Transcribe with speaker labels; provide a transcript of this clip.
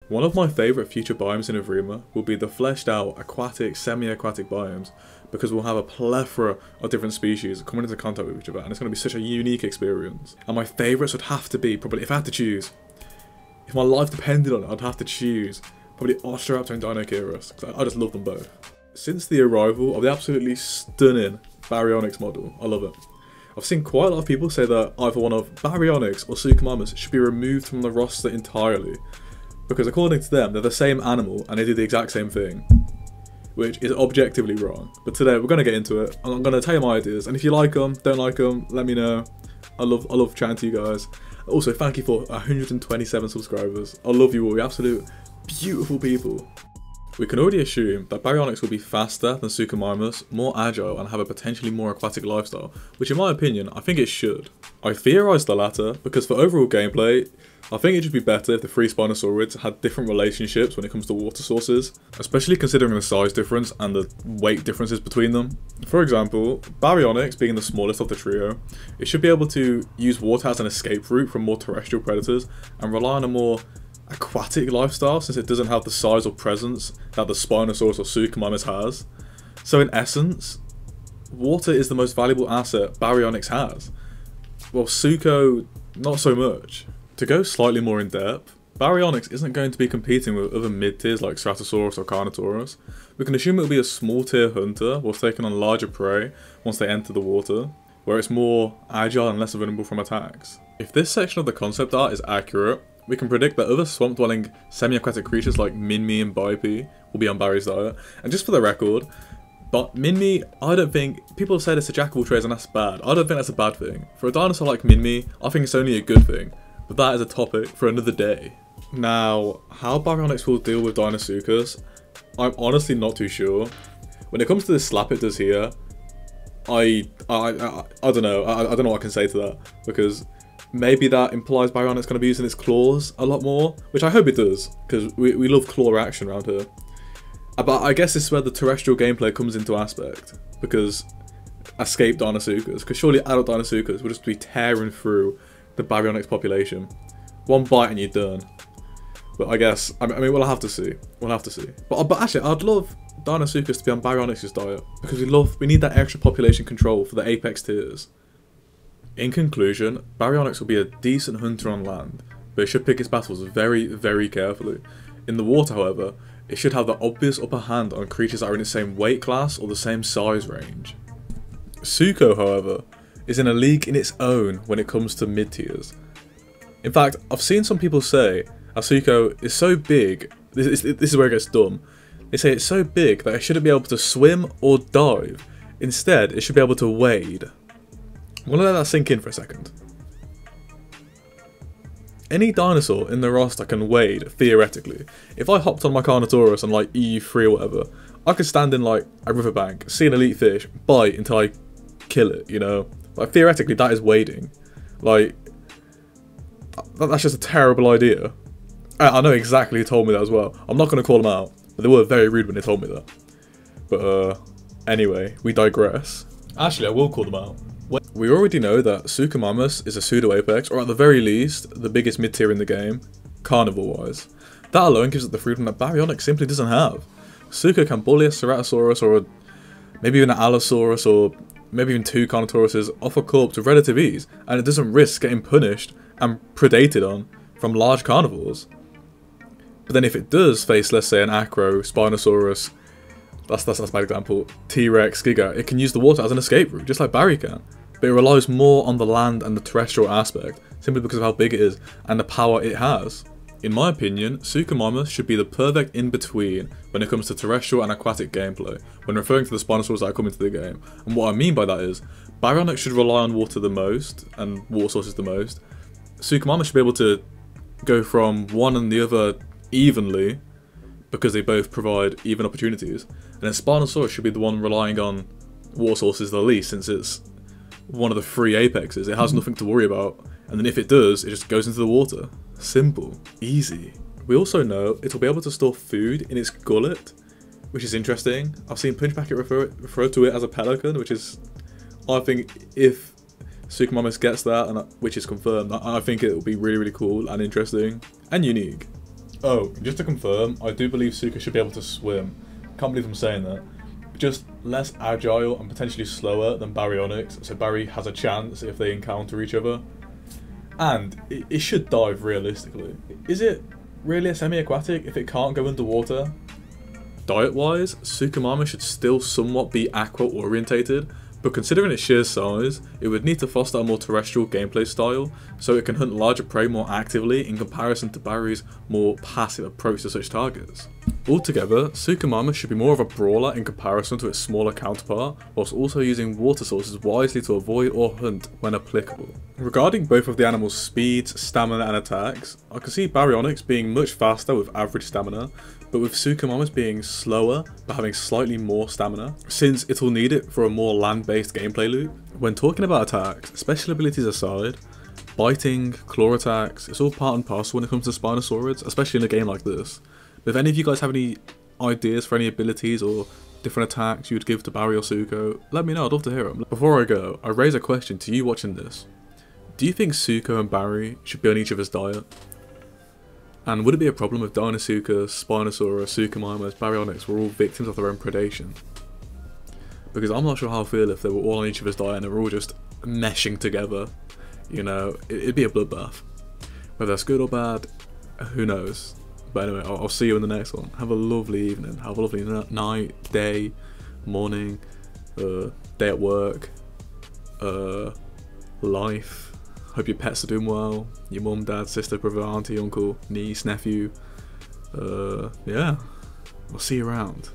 Speaker 1: One of my favourite future biomes in Evrima will be the fleshed out aquatic, semi-aquatic biomes, because we'll have a plethora of different species coming into contact with each other, and it's going to be such a unique experience. And my favourites would have to be, probably, if I had to choose, if my life depended on it, I'd have to choose probably Osteraptor and Deinonychus, because I just love them both. Since the arrival of the absolutely stunning Baryonyx model, I love it. I've seen quite a lot of people say that either one of Baryonyx or Suchomimus should be removed from the roster entirely, because according to them, they're the same animal and they do the exact same thing, which is objectively wrong. But today we're going to get into it. I'm going to tell you my ideas, and if you like them, don't like them, let me know. I love chatting to you guys. Also, thank you for 127 subscribers. I love you all, you absolute beautiful people. We can already assume that Baryonyx will be faster than Suchomimus, more agile, and have a potentially more aquatic lifestyle, which in my opinion, I think it should. I theorise the latter, because for overall gameplay, I think it should be better if the three Spinosaurids had different relationships when it comes to water sources, especially considering the size difference and the weight differences between them. For example, Baryonyx being the smallest of the trio, it should be able to use water as an escape route from more terrestrial predators and rely on a more aquatic lifestyle since it doesn't have the size or presence that the Spinosaurus or Suchomimus has. So in essence, water is the most valuable asset Baryonyx has. Well, Sucho, not so much. To go slightly more in depth, Baryonyx isn't going to be competing with other mid-tiers like Stratosaurus or Carnotaurus. We can assume it will be a small tier hunter whilst taking on larger prey once they enter the water, where it's more agile and less vulnerable from attacks. If this section of the concept art is accurate, we can predict that other swamp-dwelling semi-aquatic creatures like Minmi and Bipe will be on Barry's diet. And just for the record, but Minmi, I don't think, people say it's a jackable trait and that's bad. I don't think that's a bad thing. For a dinosaur like Minmi, I think it's only a good thing. But that is a topic for another day. Now, how Baryonyx will deal with Deinosuchus, I'm honestly not too sure. When it comes to the slap it does here, I don't know. I don't know what I can say to that, because maybe that implies Baryonyx going to be using its claws a lot more, which I hope it does, because we love claw action around here. But I guess this is where the terrestrial gameplay comes into aspect, because escape Deinosuchus, because surely adult Deinosuchus will just be tearing through the Baryonyx population. One bite and you're done. But I guess, I mean, we'll have to see. We'll have to see. But actually, I'd love Deinosuchus to be on Baryonyx's diet, because we need that extra population control for the apex tiers. In conclusion, Baryonyx will be a decent hunter on land, but it should pick its battles very, very carefully. In the water, however, it should have the obvious upper hand on creatures that are in the same weight class or the same size range. Sucho, however, is in a league in its own when it comes to mid-tiers. In fact, I've seen some people say Sucho is so big, this is where it gets dumb, they say it's so big that it shouldn't be able to swim or dive, instead it should be able to wade. I'm gonna let that sink in for a second. Any dinosaur in the roster can wade, theoretically. If I hopped on my Carnotaurus on like EU3 or whatever, I could stand in like a riverbank, see an elite fish, bite until I kill it, you know? Like, theoretically, that is wading. Like, that's just a terrible idea. I know exactly who told me that as well. I'm not going to call them out, but they were very rude when they told me that. But, anyway, we digress. Actually, I will call them out. We already know that Suchomimus is a pseudo-apex, or at the very least, the biggest mid-tier in the game, carnivore-wise. That alone gives it the freedom that Baryonyx simply doesn't have. Sucho can bully a Ceratosaurus, or maybe even an Allosaurus, or maybe even two Carnotauruses off a corpse with relative ease, and it doesn't risk getting punished and predated on from large carnivores. But then if it does face, let's say, an Acro, Spinosaurus, that's a bad example, T-Rex, Giga, it can use the water as an escape route, just like Barry can. But it relies more on the land and the terrestrial aspect, simply because of how big it is and the power it has. In my opinion, Suchomimus should be the perfect in-between when it comes to terrestrial and aquatic gameplay, when referring to the Spinosaurs that come into the game. And what I mean by that is, Baryonyx should rely on water the most, and water sources the most. Suchomimus should be able to go from one and the other evenly, because they both provide even opportunities. And then Spinosaurus should be the one relying on water sources the least, since it's one of the three apexes. It has nothing to worry about, and then if it does, it just goes into the water. Simple. Easy. We also know it will be able to store food in its gullet, which is interesting. I've seen Punchpacket refer to it as a pelican, which is, I think, if Suchomimus gets that, and which is confirmed, I think it will be really, really cool and interesting and unique. Oh, just to confirm, I do believe Suka should be able to swim. Can't believe I'm saying that. Just less agile and potentially slower than Baryonyx, so Barry has a chance if they encounter each other. And it should dive realistically. Is it really a semi-aquatic if it can't go underwater? Diet-wise, Suchomimus should still somewhat be aqua-orientated, but considering its sheer size, it would need to foster a more terrestrial gameplay style, so it can hunt larger prey more actively in comparison to Barry's more passive approach to such targets. Altogether, Suchomimus should be more of a brawler in comparison to its smaller counterpart, whilst also using water sources wisely to avoid or hunt when applicable. Regarding both of the animal's speeds, stamina and attacks, I can see Baryonyx being much faster with average stamina, but with Suchomimus being slower but having slightly more stamina, since it'll need it for a more land-based gameplay loop. When talking about attacks, special abilities aside, biting, claw attacks, it's all part and parcel when it comes to Spinosaurids, especially in a game like this. But if any of you guys have any ideas for any abilities or different attacks you'd give to Barry or Sucho, let me know, I'd love to hear them. Before I go, I raise a question to you watching this. Do you think Sucho and Barry should be on each other's diet? And would it be a problem if Deinosuchus, Spinosaurus, Suchomimus, Baryonyx were all victims of their own predation? Because I'm not sure how I feel if they were all on each other's diet and they were all just meshing together. You know, it'd be a bloodbath. Whether that's good or bad, who knows. But anyway, I'll see you in the next one. Have a lovely evening. Have a lovely night, day, morning, day at work, life. Hope your pets are doing well. Your mum, dad, sister, brother, auntie, uncle, niece, nephew. Yeah. I'll see you around.